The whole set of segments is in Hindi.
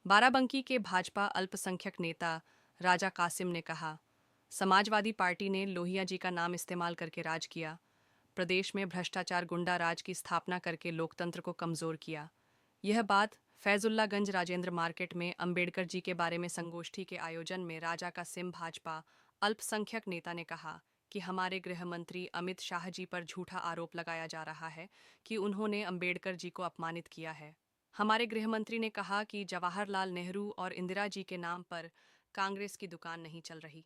बाराबंकी के भाजपा अल्पसंख्यक नेता राजा कासिम ने कहा, समाजवादी पार्टी ने लोहिया जी का नाम इस्तेमाल करके राज किया, प्रदेश में भ्रष्टाचार गुंडा राज की स्थापना करके लोकतंत्र को कमजोर किया। यह बात फैजुल्लागंज राजेंद्र मार्केट में अंबेडकर जी के बारे में संगोष्ठी के आयोजन में राजा कासिम भाजपा अल्पसंख्यक नेता ने कहा कि हमारे गृह मंत्री अमित शाह जी पर झूठा आरोप लगाया जा रहा है कि उन्होंने अंबेडकर जी को अपमानित किया है। हमारे गृह मंत्री ने कहा कि जवाहरलाल नेहरू और इंदिरा जी के नाम पर कांग्रेस की दुकान नहीं चल रही,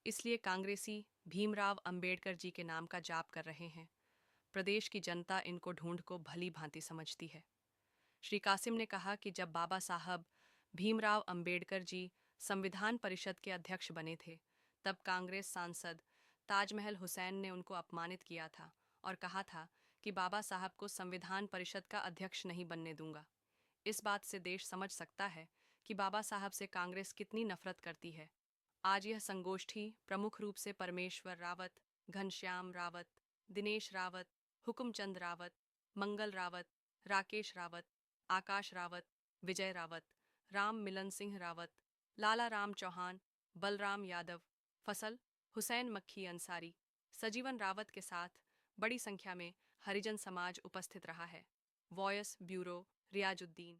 इसलिए कांग्रेसी भीमराव अंबेडकर जी के नाम का जाप कर रहे हैं। प्रदेश की जनता इनको ढूंढ को भली भांति समझती है। श्री कासिम ने कहा कि जब बाबा साहब भीमराव अंबेडकर जी संविधान परिषद के अध्यक्ष बने थे, तब कांग्रेस सांसद ताजमहल हुसैन ने उनको अपमानित किया था और कहा था कि बाबा साहब को संविधान परिषद का अध्यक्ष नहीं बनने दूंगा। इस बात से देश समझ सकता है कि बाबा साहब से कांग्रेस कितनी नफरत करती है। आज यह संगोष्ठी प्रमुख रूप से परमेश्वर रावत, घनश्याम रावत, दिनेश रावत, हुकुमचंद रावत, मंगल रावत, राकेश रावत, आकाश रावत, विजय रावत, राम मिलन सिंह रावत, लाला राम चौहान, बलराम यादव, फसल, हुसैन मक्खी अंसारी, सजीवन रावत के साथ बड़ी संख्या में हरिजन समाज उपस्थित रहा है। Voice bureau, Riyazuddin.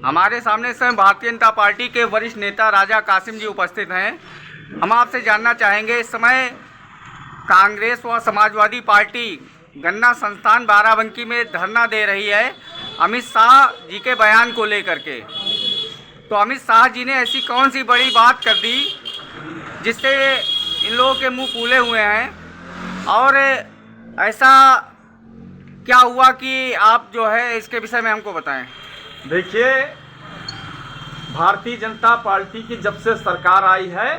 हमारे सामने स्वयं भारतीय जनता पार्टी के वरिष्ठ नेता राजा कासिम जी उपस्थित हैं। हम आपसे जानना चाहेंगे, इस समय कांग्रेस व समाजवादी पार्टी गन्ना संस्थान बाराबंकी में धरना दे रही है अमित शाह जी के बयान को लेकर के। तो अमित शाह जी ने ऐसी कौन सी बड़ी बात कर दी जिससे इन लोगों के मुंह फूले हुए हैं, और ऐसा क्या हुआ कि आप जो है इसके विषय में हमको बताएं। देखिए, भारतीय जनता पार्टी की जब से सरकार आई है,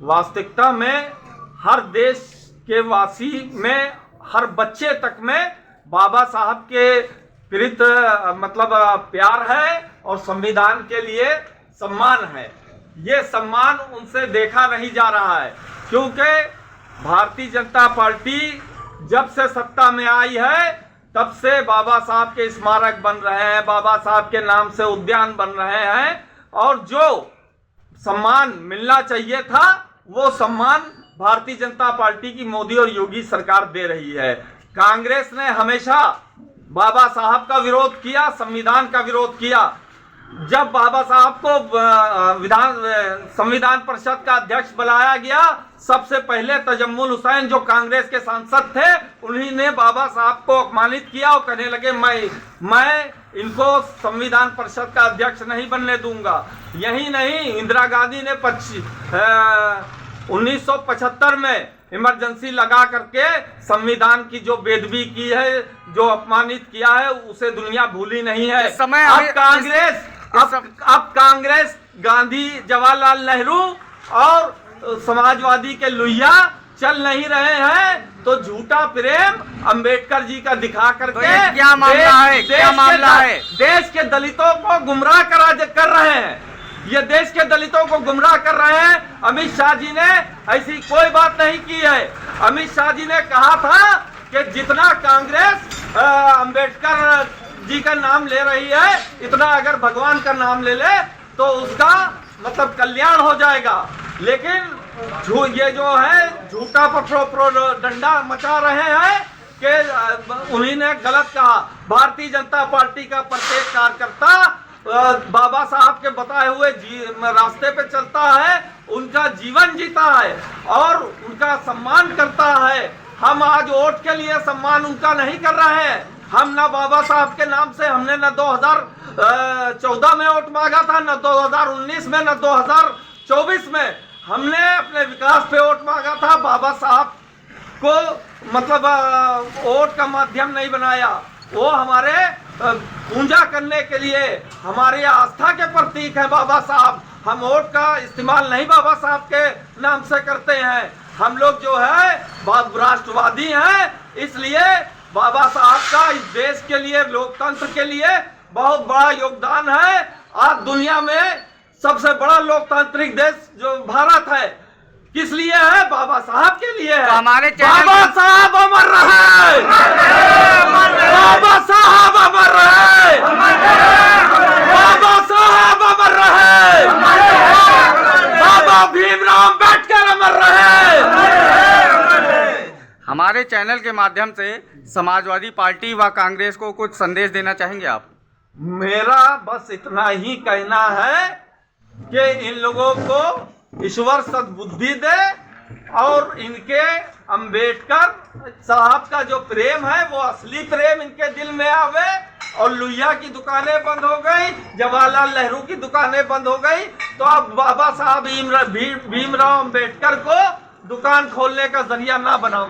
वास्तविकता में हर देश के वासी में, हर बच्चे तक में बाबा साहब के प्रति मतलब प्यार है और संविधान के लिए सम्मान है। ये सम्मान उनसे देखा नहीं जा रहा है, क्योंकि भारतीय जनता पार्टी जब से सत्ता में आई है तब से बाबा साहब के स्मारक बन रहे हैं, बाबा साहब के नाम से उद्यान बन रहे हैं, और जो सम्मान मिलना चाहिए था वो सम्मान भारतीय जनता पार्टी की मोदी और योगी सरकार दे रही है। कांग्रेस ने हमेशा बाबा साहब का विरोध किया, संविधान का विरोध किया। जब बाबा साहब को संविधान परिषद का अध्यक्ष बनाया गया, सबसे पहले तजम्मुल हुसैन जो कांग्रेस के सांसद थे, उन्हीं ने बाबा साहब को अपमानित किया और कहने लगे मैं इनको संविधान परिषद का अध्यक्ष नहीं बनने दूंगा। यही नहीं, इंदिरा गांधी ने 1975 में इमरजेंसी लगा करके संविधान की जो बेदबी की है, जो अपमानित किया है, उसे दुनिया भूली नहीं है। इस समय अब कांग्रेस गांधी, जवाहरलाल नेहरू और समाजवादी के लोहिया चल नहीं रहे हैं, तो झूठा प्रेम अंबेडकर जी का दिखा करके तो क्या मामला है? क्या मामला है? देश के दलितों को गुमराह कर रहे हैं। ये देश के दलितों को गुमराह कर रहे हैं। अमित शाह जी ने ऐसी कोई बात नहीं की है। अमित शाह जी ने कहा था कि जितना कांग्रेस अंबेडकर जी का नाम ले रही है, इतना अगर भगवान का नाम ले ले तो उसका मतलब कल्याण हो जाएगा। लेकिन ये जो है झूठा डंडा मचा रहे हैं कि उन्हीं ने गलत कहा। भारतीय जनता पार्टी का प्रत्येक कार्यकर्ता बाबा साहब के बताए हुए रास्ते पे चलता है, उनका जीवन जीता है और उनका सम्मान करता है। हम आज वोट के लिए सम्मान उनका नहीं कर रहे हैं। हम ना बाबा साहब के नाम से, हमने न 2014 में वोट मांगा था, न 2019 में, न 2024 में। हमने अपने विकास पे वोट मांगा था। बाबा साहब को मतलब वोट का माध्यम नहीं बनाया। वो हमारे पूजा करने के लिए, हमारी आस्था के प्रतीक है बाबा साहब। हम वोट का इस्तेमाल नहीं बाबा साहब के नाम से करते हैं। हम लोग जो है राष्ट्रवादी हैं, इसलिए बाबा साहब का इस देश के लिए, लोकतंत्र के लिए बहुत बड़ा योगदान है। आज दुनिया में सबसे बड़ा लोकतांत्रिक देश जो भारत है, किस लिए है? बाबा साहब के लिए है। तो हमारे बाबा साहब अमर रहे, बाबा साहब अमर रहे, बाबा साहब अमर रहे। हमारे चैनल के माध्यम से समाजवादी पार्टी व कांग्रेस को कुछ संदेश देना चाहेंगे आप? मेरा बस इतना ही कहना है कि इन लोगों को ईश्वर सद्बुद्धि दे और इनके अंबेडकर साहब का जो प्रेम है वो असली प्रेम इनके दिल में आवे। और लोहिया की दुकानें बंद हो गई, जवाहरलाल नेहरू की दुकानें बंद हो गई, तो अब बाबा साहब भीमराव अंबेडकर को दुकान खोलने का जरिया ना बनाओ।